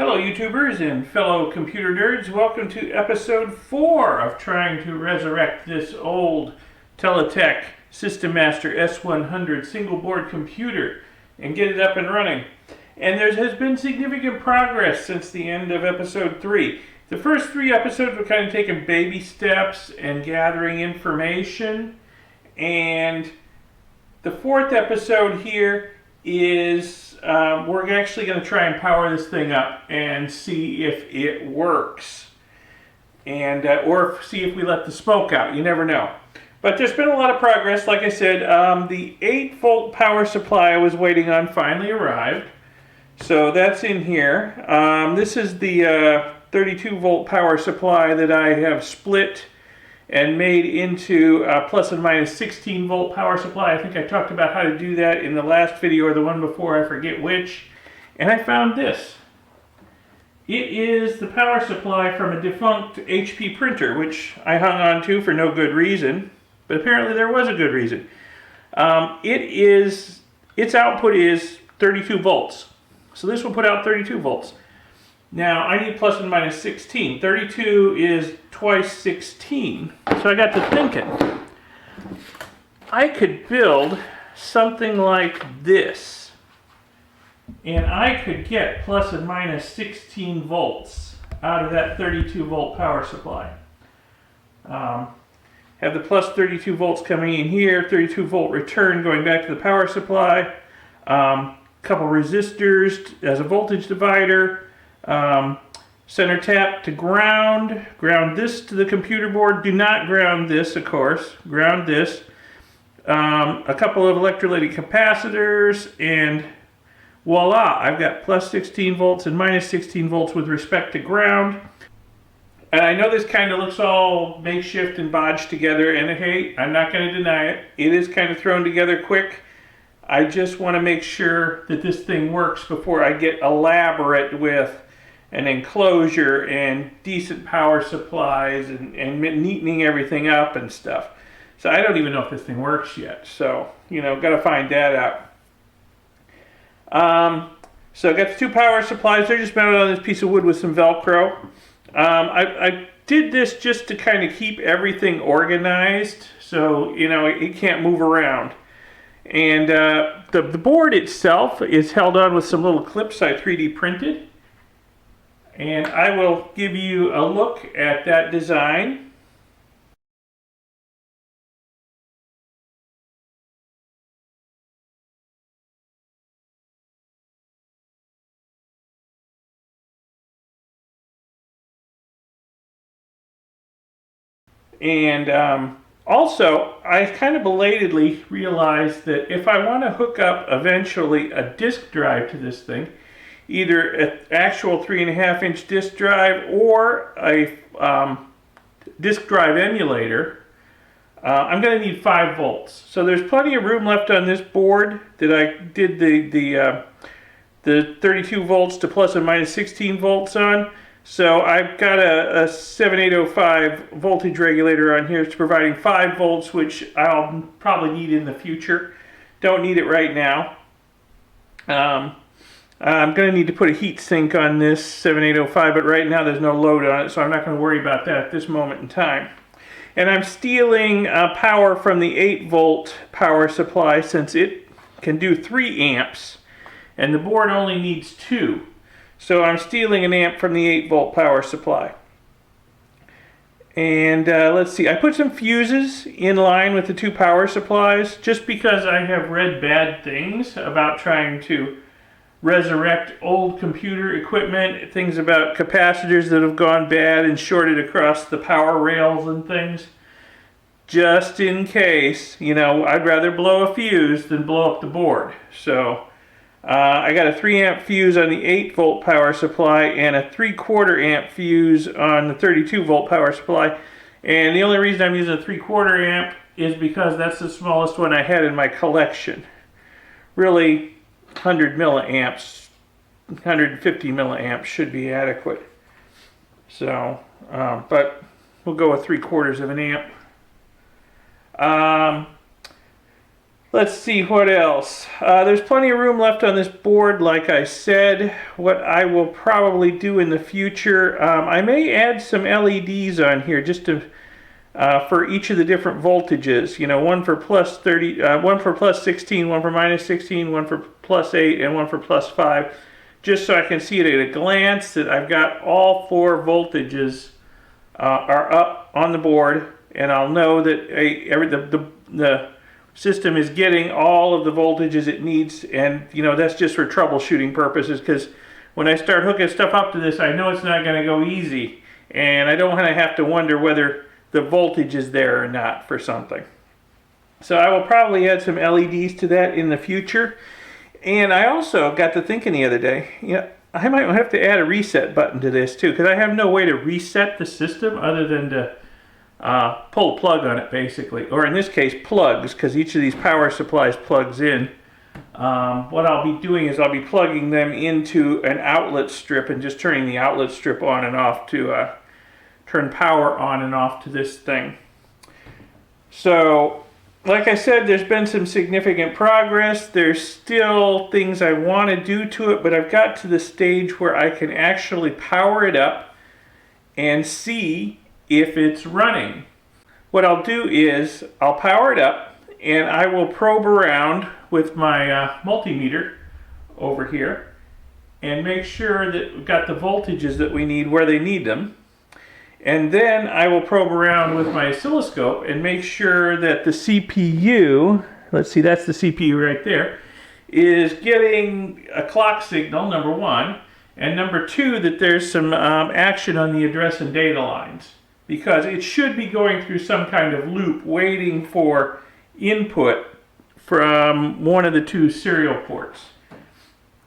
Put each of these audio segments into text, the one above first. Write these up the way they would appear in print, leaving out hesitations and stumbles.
Hello YouTubers and fellow computer nerds, welcome to episode 4 of trying to resurrect this old Teletek Systemaster S-100 single board computer and get it up and running. And there has been significant progress since the end of episode 3. The first 3 episodes were kind of taking baby steps and gathering information, and the 4th episode here is we're actually going to try and power this thing up and see if it works, and or see if we let the smoke out. You never know. But there's been a lot of progress. Like I said, the 8-volt power supply I was waiting on finally arrived, so that's in here. This is the 32-volt power supply that I have split and made into a plus and minus 16-volt power supply. I think I talked about how to do that in the last video or the one before, I forget which. And I found this. It is the power supply from a defunct HP printer, which I hung on to for no good reason, but apparently there was a good reason. Its output is 32 volts. So this will put out 32 volts. Now, I need plus and minus 16. 32 is twice 16. So I got to thinking, I could build something like this, and I could get plus and minus 16 volts out of that 32 volt power supply. Have the plus 32 volts coming in here, 32 volt return going back to the power supply, couple resistors as a voltage divider, center tap to ground this to the computer board. Do not ground this, of course. Ground this. A couple of electrolytic capacitors, and voila, I've got plus 16 volts and minus 16 volts with respect to ground. And I know this kind of looks all makeshift and bodged together, and hey, I'm not going to deny it. It is kind of thrown together quick. I just want to make sure that this thing works before I get elaborate with an enclosure and decent power supplies and neatening everything up and stuff. So I don't even know if this thing works yet. So, got to find that out. So I got the 2 power supplies. They're just mounted on this piece of wood with some Velcro. I did this just to kind of keep everything organized, so it can't move around. And the board itself is held on with some little clips I 3D printed. And I will give you a look at that design. And also, I kind of belatedly realized that if I want to hook up eventually a disk drive to this thing, either an actual 3.5-inch disk drive or a disk drive emulator, I'm going to need 5 volts. So there's plenty of room left on this board that I did the 32 volts to plus and minus 16 volts on. So I've got a 7805 voltage regulator on here. It's providing 5 volts, which I'll probably need in the future. Don't need it right now. I'm going to need to put a heat sink on this 7805, but right now there's no load on it, so I'm not going to worry about that at this moment in time. And I'm stealing power from the 8-volt power supply since it can do 3 amps, and the board only needs 2. So I'm stealing an amp from the 8-volt power supply. And let's see, I put some fuses in line with the 2 power supplies just because I have read bad things about trying to resurrect old computer equipment, things about capacitors that have gone bad and shorted across the power rails and things. Just in case, I'd rather blow a fuse than blow up the board. So I got a 3 amp fuse on the 8-volt power supply and a 3/4 amp fuse on the 32 volt power supply. And the only reason I'm using a 3/4 amp is because that's the smallest one I had in my collection. Really, 100 milliamps, 150 milliamps should be adequate. So, but we'll go with 3/4 of an amp. Let's see what else. There's plenty of room left on this board, like I said. What I will probably do in the future, I may add some LEDs on here just to for each of the different voltages. You know, one for plus 30, one for plus 16, one for minus 16, one for plus 8, and one for plus 5. Just so I can see it at a glance that I've got all 4 voltages are up on the board, and I'll know that the system is getting all of the voltages it needs. And you know, that's just for troubleshooting purposes, because when I start hooking stuff up to this, I know it's not going to go easy, and I don't want to have to wonder whether the voltage is there or not for something. So I will probably add some LEDs to that in the future. And I also got to thinking the other day, you know, I might have to add a reset button to this too, because I have no way to reset the system other than to pull a plug on it, basically. Or in this case, plugs, because each of these power supplies plugs in. What I'll be doing is I'll be plugging them into an outlet strip and just turning the outlet strip on and off to turn power on and off to this thing. So, like I said, there's been some significant progress. There's still things I want to do to it, but I've got to the stage where I can actually power it up and see if it's running. What I'll do is I'll power it up and I will probe around with my multimeter over here and make sure that we've got the voltages that we need where they need them. And then I will probe around with my oscilloscope and make sure that the CPU, let's see, that's the CPU right there, is getting a clock signal, number one, and number two, that there's some action on the address and data lines, because it should be going through some kind of loop waiting for input from one of the 2 serial ports.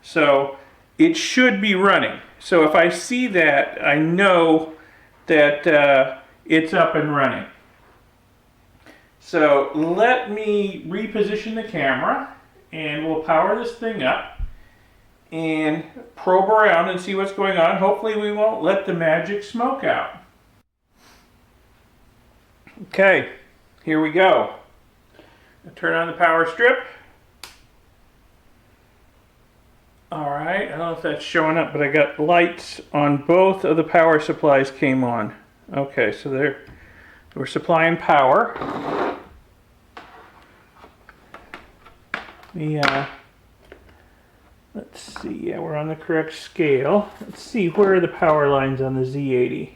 So it should be running. So if I see that, I know that it's up and running. So let me reposition the camera and we'll power this thing up and probe around and see what's going on. Hopefully we won't let the magic smoke out. Okay, here we go. I'll turn on the power strip. Alright, I don't know if that's showing up, but I got lights on both of the power supplies came on. Okay, so we're supplying power. Let's see, yeah, we're on the correct scale. Let's see, where are the power lines on the Z80?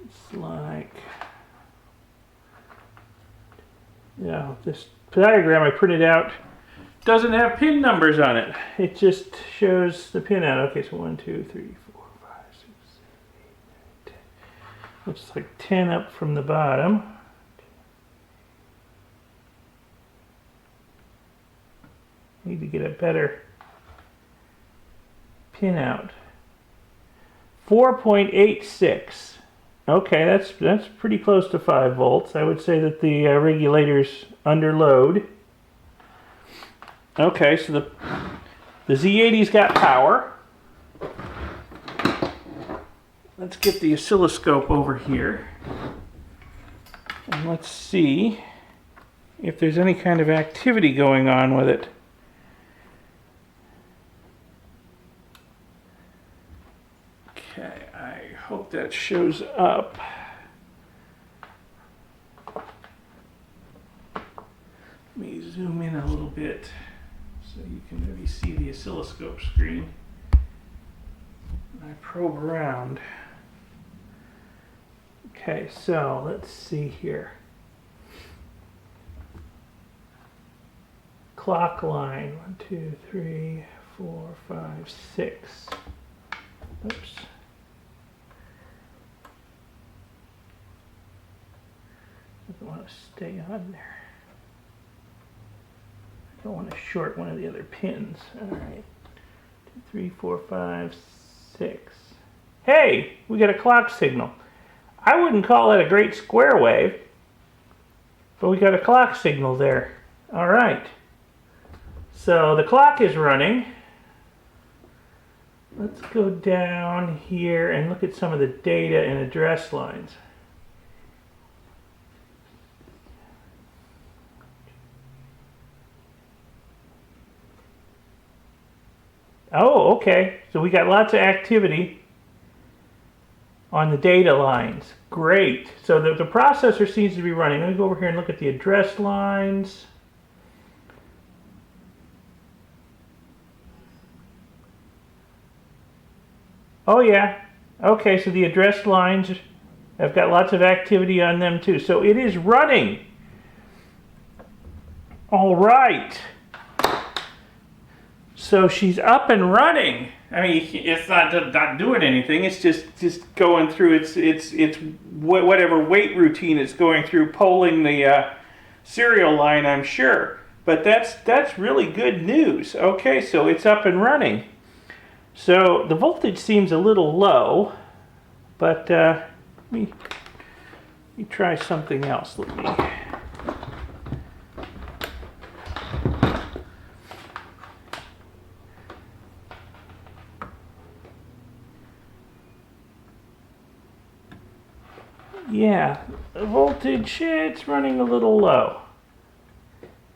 It's like, yeah, this diagram I printed out doesn't have pin numbers on it. It just shows the pin out. Okay, so 1, 2, 3, 4, 5, 6, 7, 8, 9, 10. Looks like 10 up from the bottom. Need to get a better pin out. 4.86. Okay, that's pretty close to 5 volts. I would say that the regulator's under load. Okay, so the Z80's got power. Let's get the oscilloscope over here. And let's see if there's any kind of activity going on with it. Okay, I hope that shows up. Let me zoom in a little bit so you can maybe see the oscilloscope screen. I probe around. Okay, so let's see here. Clock line, 1, 2, 3, 4, 5, 6. Oops. I don't want to stay on there. I don't want to short one of the other pins. All right. 2, 3, 4, 5, 6. Hey, we got a clock signal. I wouldn't call that a great square wave, but we got a clock signal there. All right. So the clock is running. Let's go down here and look at some of the data and address lines. Oh, okay. So we got lots of activity on the data lines. Great. So the processor seems to be running. Let me go over here and look at the address lines. Oh yeah. Okay, so the address lines, I've got lots of activity on them too. So it is running. All right. So she's up and running. I mean, it's not doing anything. It's just going through its whatever wait routine it's going through, polling the serial line, I'm sure. But that's really good news. Okay, so it's up and running. So the voltage seems a little low, but let me try something else. Let me. Yeah, the voltage, it's running a little low.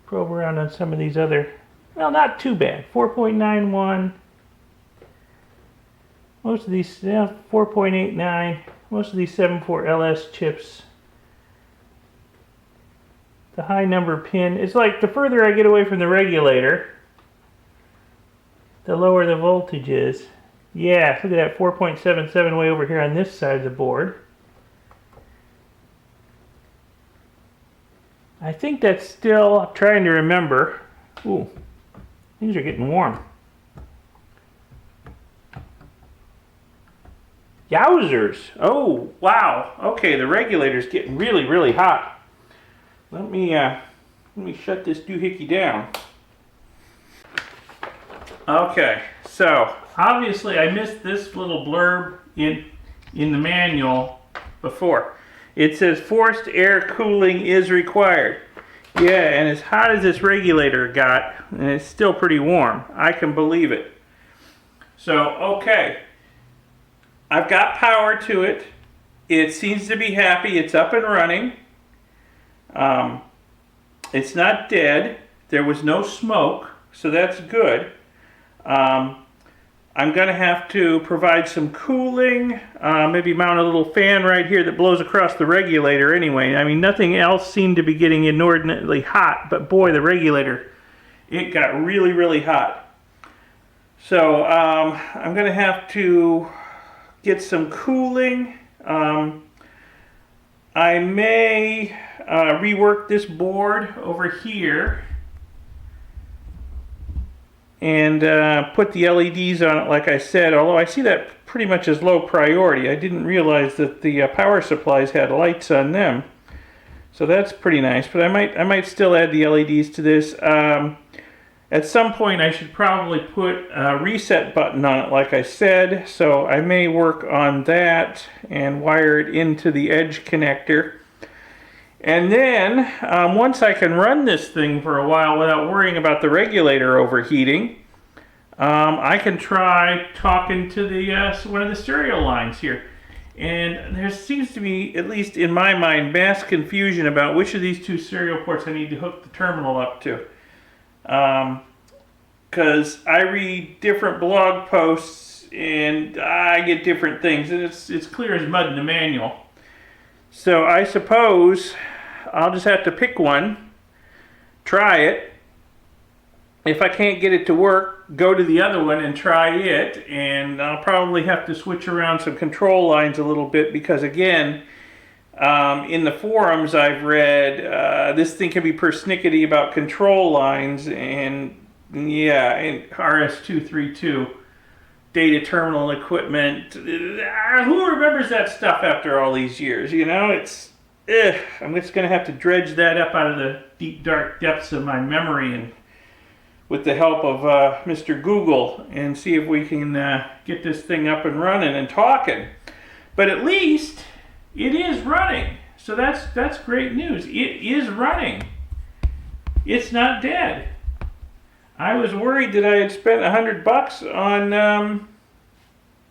Probe around on some of these other, well, not too bad. 4.91. Most of these, 4.89. Most of these 7.4 LS chips. The high number pin, it's like the further I get away from the regulator, the lower the voltage is. Yeah, look at that, 4.77 way over here on this side of the board. I think that's still, I'm trying to remember. Ooh, things are getting warm. Yowzers. Oh, wow. Okay, the regulator's getting really, really hot. Let me shut this doohickey down. Okay, so obviously I missed this little blurb in the manual before. It says forced air cooling is required. Yeah, and as hot as this regulator got, and it's still pretty warm. I can believe it. So, okay. I've got power to it. It seems to be happy. It's up and running. It's not dead. There was no smoke, so that's good. I'm going to have to provide some cooling, maybe mount a little fan right here that blows across the regulator anyway. I mean, nothing else seemed to be getting inordinately hot, but boy, the regulator, it got really, really hot. So I'm going to have to get some cooling. I may rework this board over here and put the LEDs on it like I said, although I see that pretty much as low priority. I didn't realize that the power supplies had lights on them. So that's pretty nice, but I might still add the LEDs to this. At some point I should probably put a reset button on it like I said, so I may work on that and wire it into the edge connector. And then, once I can run this thing for a while without worrying about the regulator overheating, I can try talking to the one of the serial lines here. And there seems to be, at least in my mind, mass confusion about which of these two serial ports I need to hook the terminal up to. Because I read different blog posts and I get different things, and it's clear as mud in the manual. So I suppose I'll just have to pick one, try it. If I can't get it to work, go to the other one and try it. And I'll probably have to switch around some control lines a little bit because, again, in the forums I've read, this thing can be persnickety about control lines. And yeah, and RS-232, data terminal equipment. Who remembers that stuff after all these years? You know, I'm just going to have to dredge that up out of the deep, dark depths of my memory and with the help of Mr. Google and see if we can get this thing up and running and talking. But at least it is running. So that's great news. It is running. It's not dead. I was worried that I had spent $100 on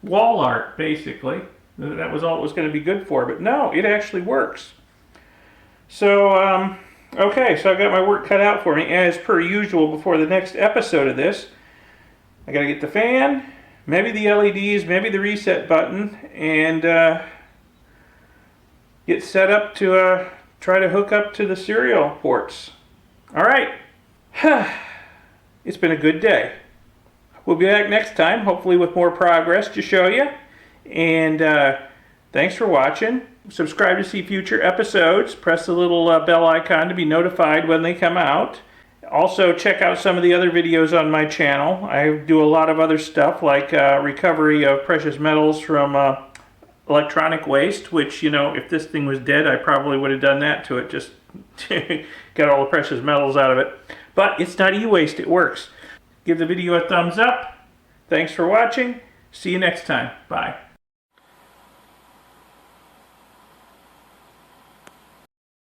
wall art, basically. That was all it was going to be good for. But no, it actually works. So, okay, so I've got my work cut out for me, as per usual, before the next episode of this. I gotta get the fan, maybe the LEDs, maybe the reset button, and get set up to try to hook up to the serial ports. Alright, it's been a good day. We'll be back next time, hopefully with more progress to show you. And thanks for watching. Subscribe to see future episodes. Press the little bell icon to be notified when they come out. Also, check out some of the other videos on my channel. I do a lot of other stuff like recovery of precious metals from electronic waste, which, you know, if this thing was dead, I probably would have done that to it, just got all the precious metals out of it. But it's not e-waste, it works. Give the video a thumbs up. Thanks for watching. See you next time. Bye.